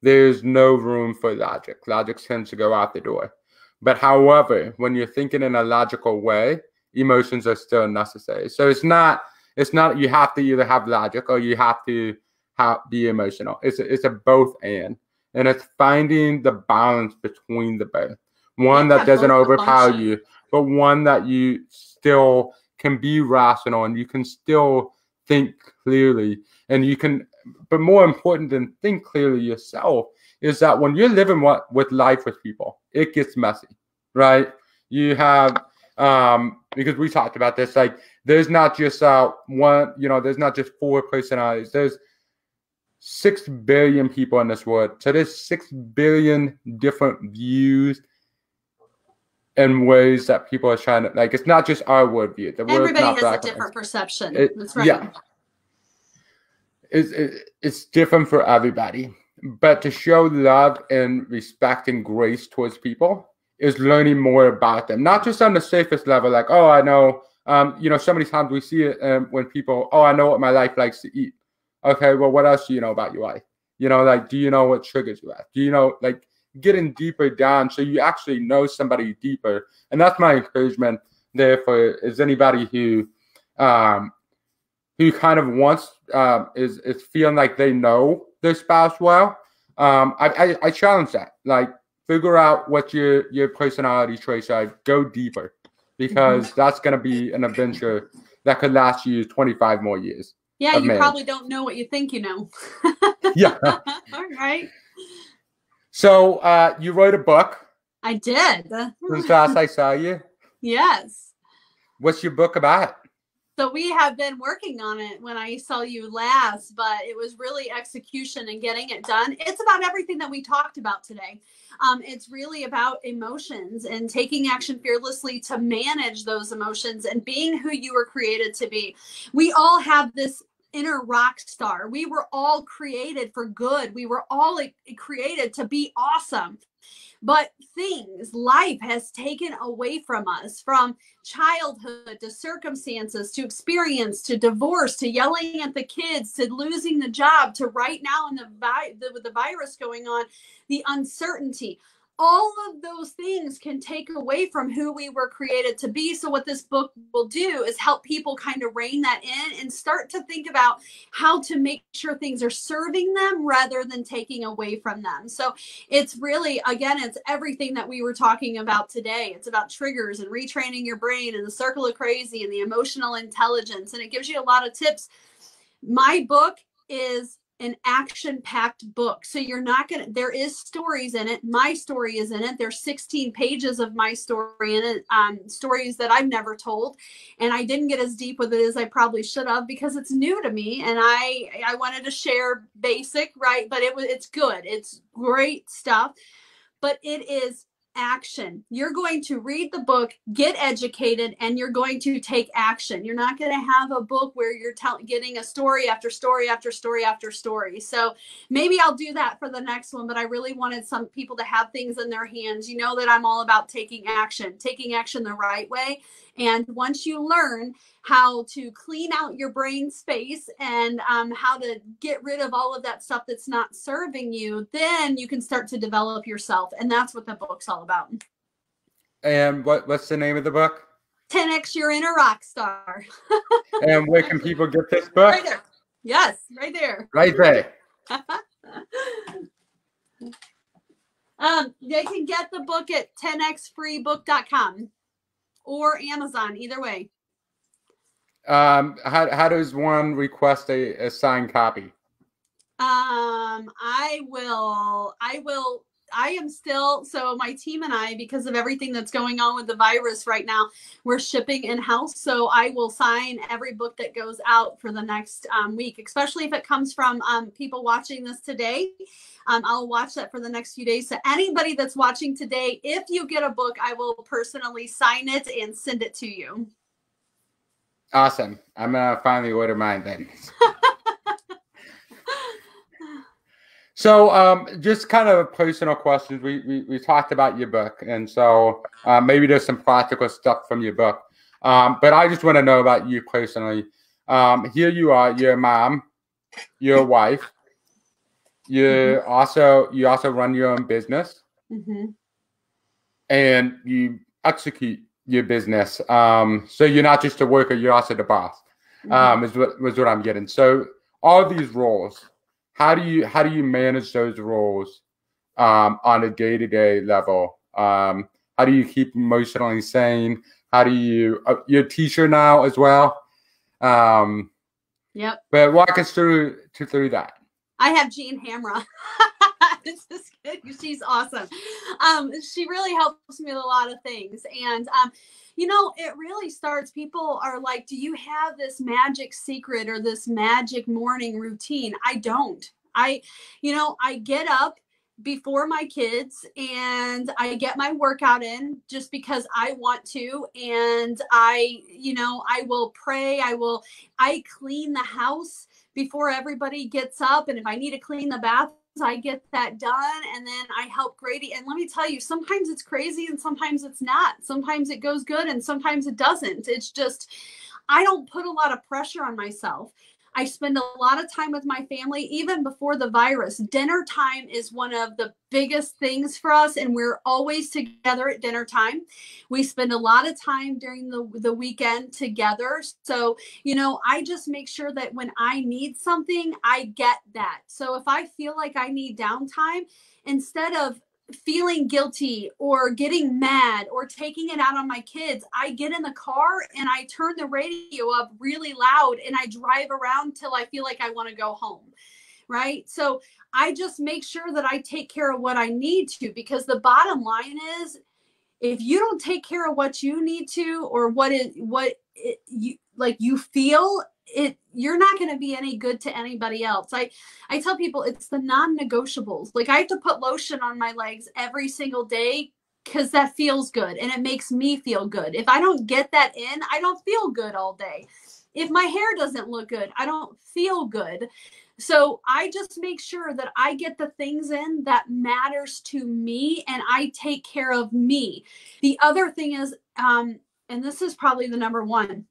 there's no room for logic. Logic tends to go out the door. But however, when you're thinking in a logical way, emotions are still necessary. So it's not you have to either have logic or you have to be emotional. It's a both and it's finding the balance between the both. One that doesn't overpower you, but one that you still can be rational and you can still think clearly, and you can. But more important than think clearly yourself is that when you're living with life with people, it gets messy, right? You have, because we talked about this, like, there's not just one, there's not just 4 personalities. There's 6 billion people in this world. So there's 6 billion different views and ways that people are trying to, like, it's not just our worldview. Everybody has a different perception. That's right. Yeah. It's different for everybody. But to show love and respect and grace towards people is learning more about them. Not just on the surface level, like, oh, I know, so many times we see it when people, oh, I know what my life likes to eat. Okay, well, what else do you know about your life? Like, do you know what triggers you have? Do you know, like, getting deeper down so you actually know somebody deeper? And that's my encouragement there for is anybody who kind of wants is feeling like they know their spouse well. I challenge that. Like, figure out what your personality traits are. Go deeper, because that's going to be an adventure that could last you 25 more years. Yeah, you probably don't know what you think you know. Yeah. All right. So you wrote a book. I did. Since last I saw you. Yes. What's your book about? So we have been working on it when I saw you last, but it was really execution and getting it done. It's about everything that we talked about today. It's really about emotions and taking action fearlessly to manage those emotions and being who you were created to be. We all have this inner rock star. We were all created for good. We were all created to be awesome. But life has taken away from us, from childhood to circumstances to experience to divorce to yelling at the kids to losing the job to right now with the virus going on, the uncertainty. All of those things can take away from who we were created to be. So what this book will do is help people kind of rein that in and start to think about how to make sure things are serving them rather than taking away from them. So it's really, again, it's everything that we were talking about today. It's about triggers and retraining your brain and the circle of crazy and the emotional intelligence. And it gives you a lot of tips. My book is an action-packed book. So you're not going to, there is stories in it. My story is in it. There's 16 pages of my story in it, stories that I've never told. And I didn't get as deep with it as I probably should have because it's new to me. And I wanted to share basic, right? But it's good. It's great stuff. But it is action. You're going to read the book, get educated, and you're going to take action. You're not going to have a book where you're getting a story after story after story after story. So maybe I'll do that for the next one, but I really wanted some people to have things in their hands. You know that I'm all about taking action the right way. And once you learn how to clean out your brain space and how to get rid of all of that stuff that's not serving you, then you can start to develop yourself. And that's what the book's all about. And what's the name of the book? 10X Your Inner Rock Star. And where can people get this book? Right there. Yes, right there. Right there. They can get the book at 10xfreebook.com or Amazon, either way. How does one request a signed copy? I am still, so my team and I, because of everything that's going on with the virus right now, we're shipping in-house. So I will sign every book that goes out for the next week, especially if it comes from people watching this today. I'll watch that for the next few days. So anybody that's watching today, if you get a book, I will personally sign it and send it to you. Awesome. I'm going to finally order mine then. So just kind of personal questions. We talked about your book, and so maybe there's some practical stuff from your book. But I just want to know about you personally. Here you are, you're a mom, you're a wife. You also run your own business, and you execute your business. So you're not just a worker, you're also the boss. Was what I'm getting. So all these roles, how do you manage those roles on a day-to-day level? How do you keep emotionally sane? How do you're a teacher now as well? Yep. But walk us through that. I have Jean Hamra. Just kidding. She's awesome. She really helps me with a lot of things. And, it really starts, people are like, do you have this magic secret or this magic morning routine? I don't. I get up before my kids and I get my workout in just because I want to. And I will pray. I clean the house before everybody gets up. And if I need to clean the baths, I get that done. And then I help Grady. And let me tell you, sometimes it's crazy and sometimes it's not. Sometimes it goes good and sometimes it doesn't. It's just, I don't put a lot of pressure on myself. I spend a lot of time with my family, even before the virus. Dinner time is one of the biggest things for us, and we're always together at dinner time. We spend a lot of time during the weekend together. So, I just make sure that when I need something, I get that. So if I feel like I need downtime, instead of feeling guilty or getting mad or taking it out on my kids, I get in the car and I turn the radio up really loud and I drive around till I feel like I want to go home. Right. So I just make sure that I take care of what I need to, because the bottom line is, if you don't take care of what you need to, or you feel it, you're not going to be any good to anybody else. I tell people it's the non-negotiables. Like, I have to put lotion on my legs every single day because that feels good and it makes me feel good. If I don't get that in, I don't feel good all day. If my hair doesn't look good, I don't feel good. So I just make sure that I get the things in that matters to me and I take care of me. The other thing is, and this is probably the number one,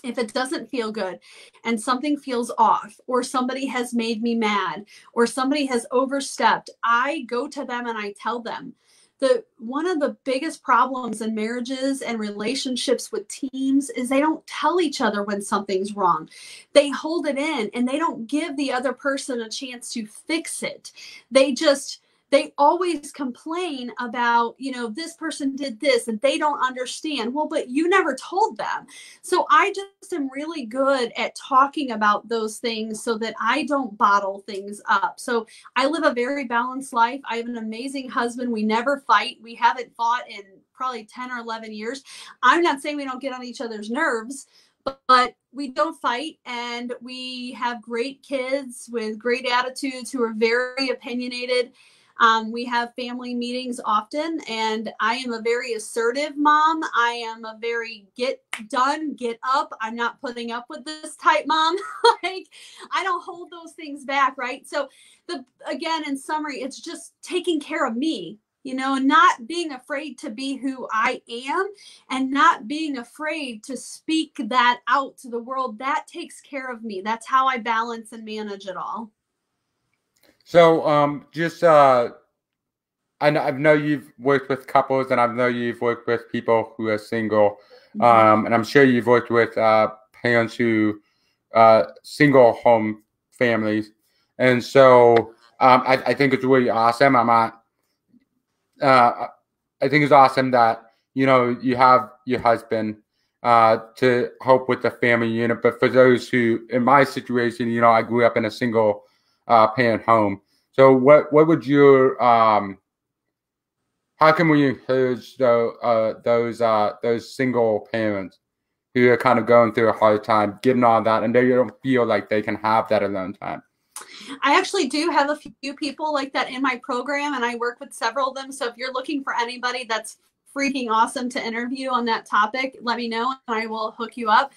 if it doesn't feel good and something feels off, or somebody has made me mad, or somebody has overstepped, I go to them and I tell them. One of the biggest problems in marriages and relationships with teams is they don't tell each other when something's wrong. They hold it in and they don't give the other person a chance to fix it. They always complain about, this person did this and they don't understand. Well, but you never told them. So I just am really good at talking about those things so that I don't bottle things up. So I live a very balanced life. I have an amazing husband. We never fight. We haven't fought in probably 10 or 11 years. I'm not saying we don't get on each other's nerves, but we don't fight, and we have great kids with great attitudes who are very opinionated. We have family meetings often, and I am a very assertive mom. I am a very get done, get up. I'm not putting up with this type mom. Like, I don't hold those things back, right? So again, in summary, it's just taking care of me, and not being afraid to be who I am, and not being afraid to speak that out to the world. That takes care of me. That's how I balance and manage it all. So, I know you've worked with couples, and I know you've worked with people who are single, and I'm sure you've worked with parents who single home families, and so I think it's really awesome. I think it's awesome that you have your husband to help with the family unit. But for those who, in my situation, I grew up in a single parent home. So what would your how can we encourage those single parents who are kind of going through a hard time, getting all that, and they don't feel like they can have that alone time? I actually do have a few people like that in my program, and I work with several of them. So if you're looking for anybody that's freaking awesome to interview on that topic, let me know and I will hook you up.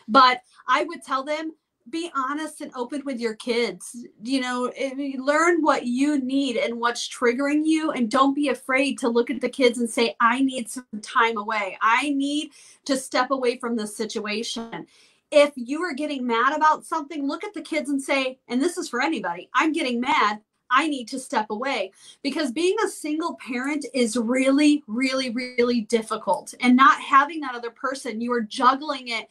But I would tell them, be honest and open with your kids. Learn what you need and what's triggering you, and don't be afraid to look at the kids and say, I need some time away. I need to step away from this situation. If you are getting mad about something, look at the kids and say, and this is for anybody, I'm getting mad. I need to step away, because being a single parent is really, really, really difficult. And not having that other person, you are juggling it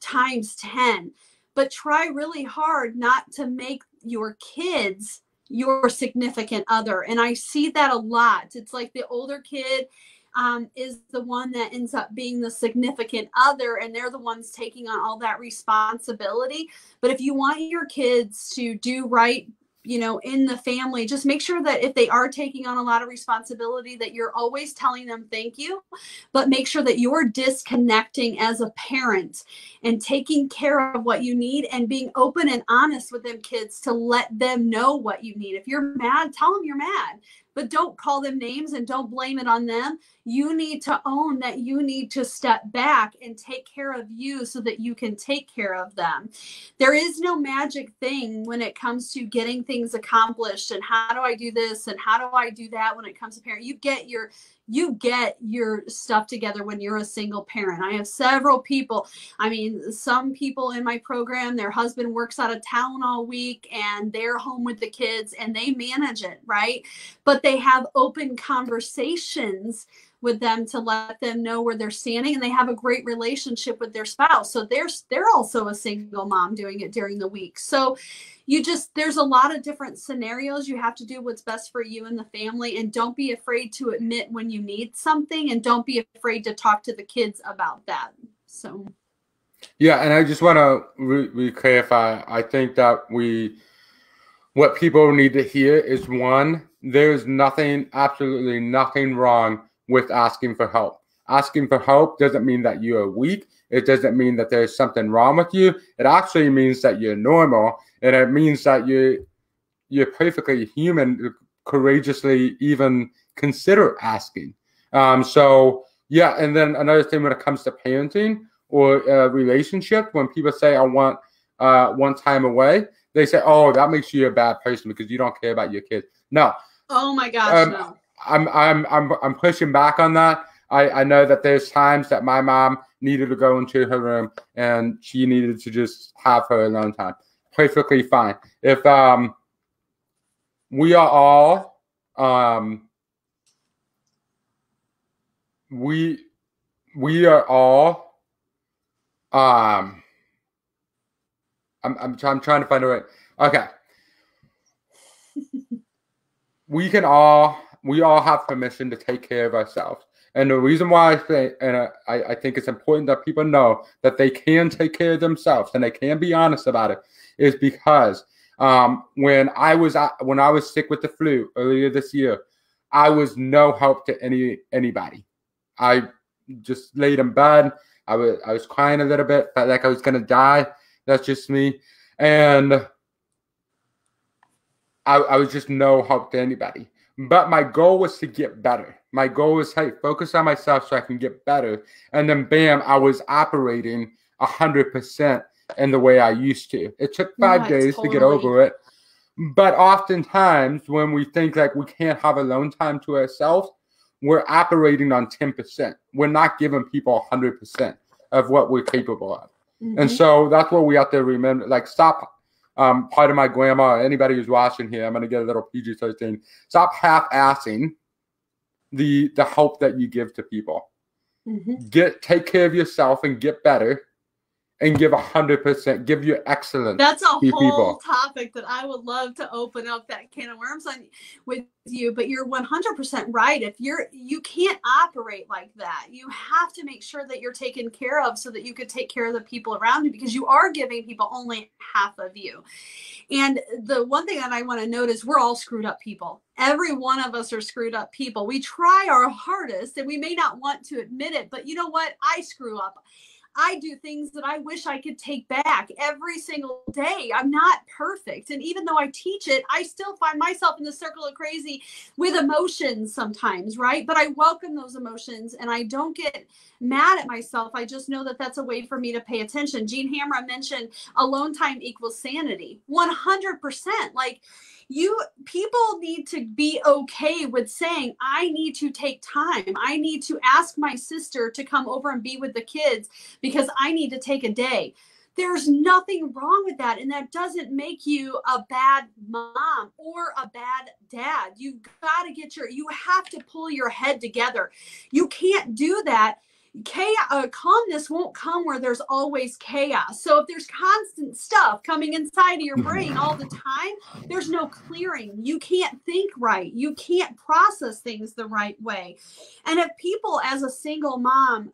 times 10. But try really hard not to make your kids your significant other. And I see that a lot. It's like the older kid is the one that ends up being the significant other, and they're the ones taking on all that responsibility. But if you want your kids to do right, in the family, just make sure that if they are taking on a lot of responsibility, that you're always telling them thank you, but make sure that you're disconnecting as a parent and taking care of what you need, and being open and honest with them kids to let them know what you need. If you're mad, tell them you're mad, but don't call them names and don't blame it on them. You need to own that you need to step back and take care of you so that you can take care of them. There is no magic thing when it comes to getting things accomplished and how do I do this and how do I do that when it comes to parent. You get your stuff together when you're a single parent. I have several people. Some people in my program, their husband works out of town all week and they're home with the kids and they manage it, right? But they have open conversations with them to let them know where they're standing, and they have a great relationship with their spouse. So they're also a single mom doing it during the week. So there's a lot of different scenarios. You have to do what's best for you and the family, and don't be afraid to admit when you need something, and don't be afraid to talk to the kids about that. So. Yeah. And I just want to clarify. I think that what people need to hear is, one, there's absolutely nothing wrong with asking for help. Asking for help doesn't mean that you are weak. It doesn't mean that there's something wrong with you. It actually means that you're normal, and it means that you're perfectly human to courageously even consider asking. So yeah, and then another thing when it comes to parenting or a relationship, when people say I want one time away, they say, oh, that makes you a bad person because you don't care about your kids. No. Oh my gosh, no. I'm pushing back on that. I know that there's times that my mom needed to go into her room and she needed to just have her alone time. Perfectly fine. If we are all we are all I'm trying to find a way. Okay. We all have permission to take care of ourselves. And the reason why I think it's important that people know that they can take care of themselves and they can be honest about it is because when I was sick with the flu earlier this year, I was no help to anybody. I just laid in bed. I was crying a little bit, felt like I was gonna die. That's just me. And I was just no help to anybody. But my goal was to get better. My goal was, hey, focus on myself so I can get better. And then, bam, I was operating 100% in the way I used to. It took 5 days to get over it. But oftentimes, when we think like we can't have alone time to ourselves, we're operating on 10%. We're not giving people 100% of what we're capable of. And so that's what we have to remember. Like, stop. Part of my grandma, anybody who's watching here, I'm going to get a little PG-13. Stop half-assing the help that you give to people. Take care of yourself and get better, and give 100%. Give your excellence. That's a whole topic that I would love to open up that can of worms on with you. But you're 100% right. If you can't operate like that. You have to make sure that you're taken care of so that you could take care of the people around you, because you are giving people only half of you. And the one thing that I want to note is we're all screwed up people. Every one of us are screwed up people. We try our hardest, and we may not want to admit it, but you know what? I screw up. I do things that I wish I could take back every single day. I'm not perfect. And even though I teach it, I still find myself in the circle of crazy with emotions sometimes, right? But I welcome those emotions and I don't get mad at myself. I just know that that's a way for me to pay attention. Gene Hamra mentioned alone time equals sanity. 100%. Like, people need to be okay with saying, I need to take time. I need to ask my sister to come over and be with the kids because I need to take a day. There's nothing wrong with that. And that doesn't make you a bad mom or a bad dad. You have to pull your head together. You can't do that. Calmness won't come where there's always chaos. So if there's constant stuff coming inside of your brain all the time, there's no clearing. You can't think right. You can't process things the right way. And if people, as a single mom,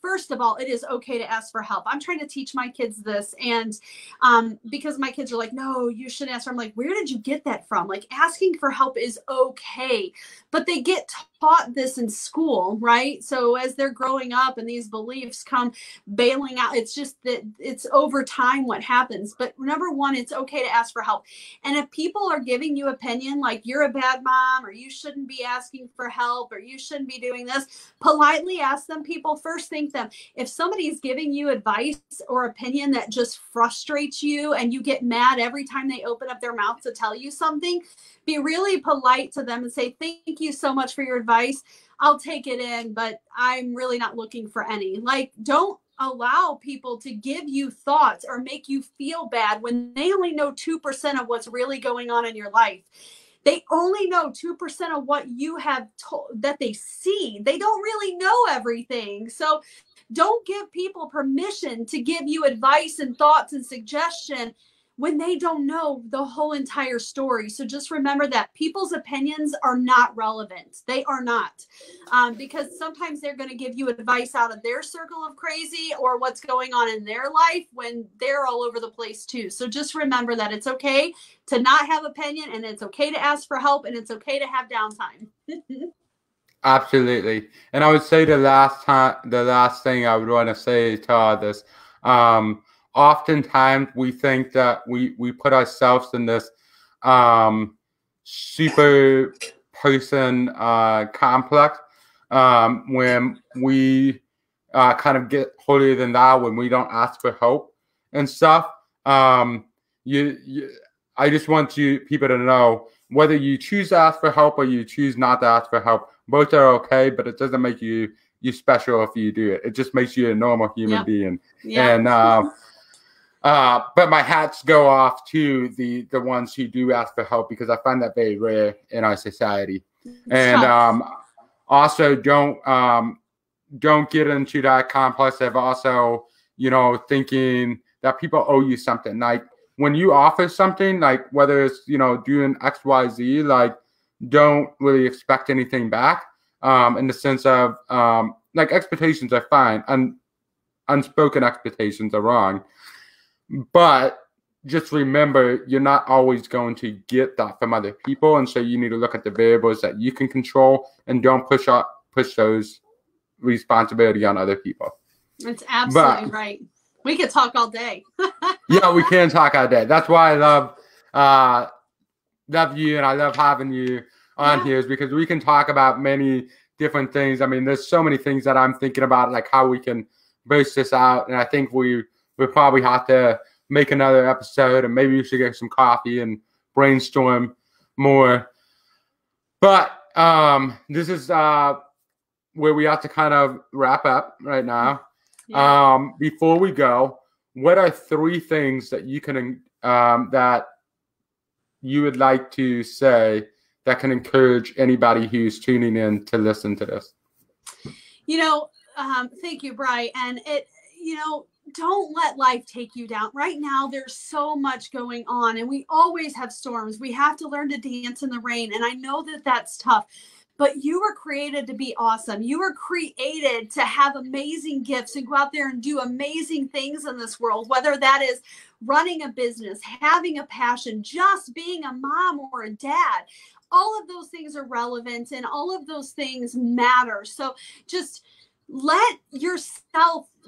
first of all, it is okay to ask for help. I'm trying to teach my kids this. And because my kids are like, no, you shouldn't ask for. I'm like, where did you get that from? Like, asking for help is okay. But they get taught this in school, right? So as they're growing up and these beliefs come bailing out, it's just that it's over time what happens. But number one, it's okay to ask for help. And if people are giving you opinion, like you're a bad mom, or you shouldn't be asking for help, or you shouldn't be doing this, politely ask them. People first think them. If somebody is giving you advice or opinion that just frustrates you and you get mad every time they open up their mouth to tell you something, be really polite to them and say, thank you so much for your advice. I'll take it in, but I'm really not looking for any. Like, don't allow people to give you thoughts or make you feel bad when they only know 2% of what's really going on in your life. They only know 2% of what you have told that they see. They don't really know everything. So don't give people permission to give you advice and thoughts and suggestion when they don't know the whole entire story. So just remember that people's opinions are not relevant. They are not, because sometimes they're going to give you advice out of their circle of crazy or what's going on in their life when they're all over the place too. So just remember that it's okay to not have opinion, and it's okay to ask for help, and it's okay to have downtime. Absolutely. And I would say the last thing I would want to say to all this, oftentimes we think that we put ourselves in this super person complex when we kind of get holier than thou when we don't ask for help and stuff. I just want people to know, whether you choose to ask for help or you choose not to ask for help, both are okay, but it doesn't make you special if you do it. It just makes you a normal human being. And but my hats go off to the ones who do ask for help, because I find that very rare in our society. And also don't get into that complex of also, thinking that people owe you something. Like, when you offer something, like whether it's, doing X, Y, Z, like, don't really expect anything back, in the sense of, like, expectations are fine, and unspoken expectations are wrong. But just remember, you're not always going to get that from other people. And so you need to look at the variables that you can control, and don't push those responsibility on other people. That's absolutely right. We could talk all day. Yeah, we can talk all day. That's why I love you, and I love having you on here is because we can talk about many different things. I mean, there's so many things that I'm thinking about, like how we can burst this out. And I think we probably have to make another episode, and maybe we should get some coffee and brainstorm more. But this is where we have to kind of wrap up right now. Yeah. Before we go, what are 3 things that you can that you would like to say that can encourage anybody who's tuning in to listen to this? Thank you, Brry. And don't let life take you down. Right now, there's so much going on, and we always have storms. We have to learn to dance in the rain. And I know that that's tough, but you were created to be awesome. You were created to have amazing gifts and go out there and do amazing things in this world, whether that is running a business, having a passion, just being a mom or a dad. All of those things are relevant, and all of those things matter. So just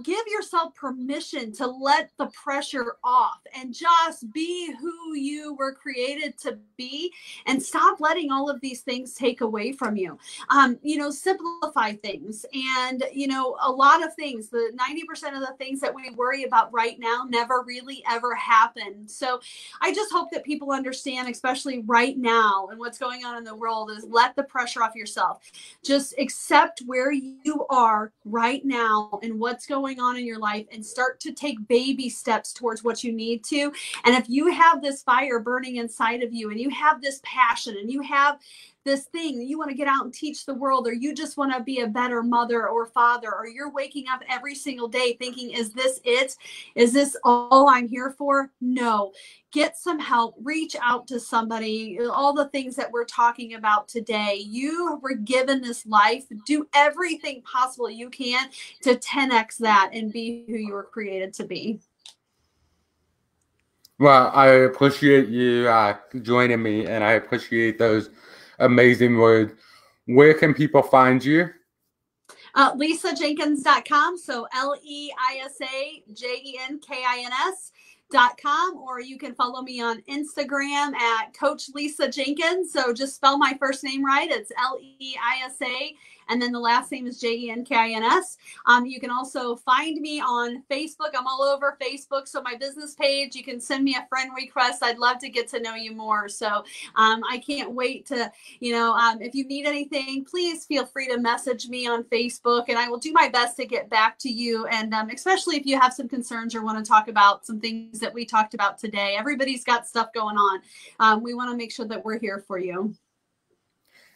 give yourself permission to let the pressure off and just be who you were created to be, and stop letting all of these things take away from you. Simplify things. And, a lot of things, the 90% of the things that we worry about right now never really ever happen. So I just hope that people understand, especially right now and what's going on in the world, is let the pressure off yourself. Just accept where you are right now and what's going on in your life, and start to take baby steps towards what you need to. And if you have this fire burning inside of you, and you have this passion, and you have this thing that you want to get out and teach the world, or you just want to be a better mother or father, or you're waking up every single day thinking, is this it? Is this all I'm here for? No. Get some help, reach out to somebody, all the things that we're talking about today. You were given this life. Do everything possible you can to 10x that and be who you were created to be. Well, I appreciate you joining me, and I appreciate those amazing words. Where can people find you? LeisaJenkins.com. So LeisaJenkins.com, or you can follow me on Instagram at Coach Leisa Jenkins. So just spell my first name right. It's Leisa, and then the last name is Jenkins. You can also find me on Facebook. I'm all over Facebook. So my business page, you can send me a friend request. I'd love to get to know you more. So I can't wait to, if you need anything, please feel free to message me on Facebook, and I will do my best to get back to you. And especially if you have some concerns or want to talk about some things that we talked about today. Everybody's got stuff going on. We want to make sure that we're here for you.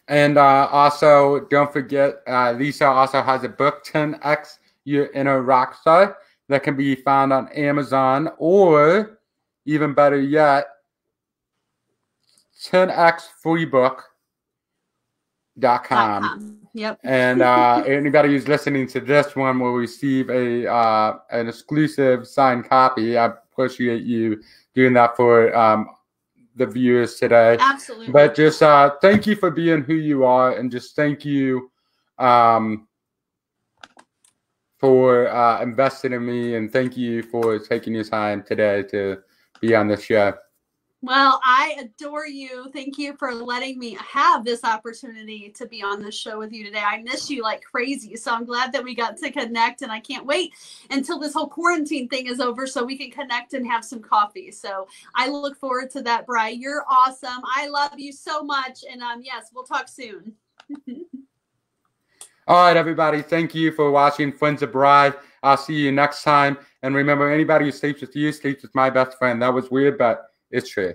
And also, don't forget, Leisa also has a book, 10X Your Inner Rock Star, that can be found on Amazon, or even better yet, 10xfreebook.com. Yep. And anybody who's listening to this one will receive an exclusive signed copy. I appreciate you doing that for the viewers today. Absolutely. But just thank you for being who you are, and just thank you for investing in me, and thank you for taking your time today to be on this show. Well, I adore you. Thank you for letting me have this opportunity to be on this show with you today. I miss you like crazy. So I'm glad that we got to connect, and I can't wait until this whole quarantine thing is over so we can connect and have some coffee. So I look forward to that, Brry. You're awesome. I love you so much. And yes, we'll talk soon. All right, everybody. Thank you for watching Friends of Brry. I'll see you next time. And remember, anybody who sleeps with you sleeps with my best friend. That was weird, but it's true.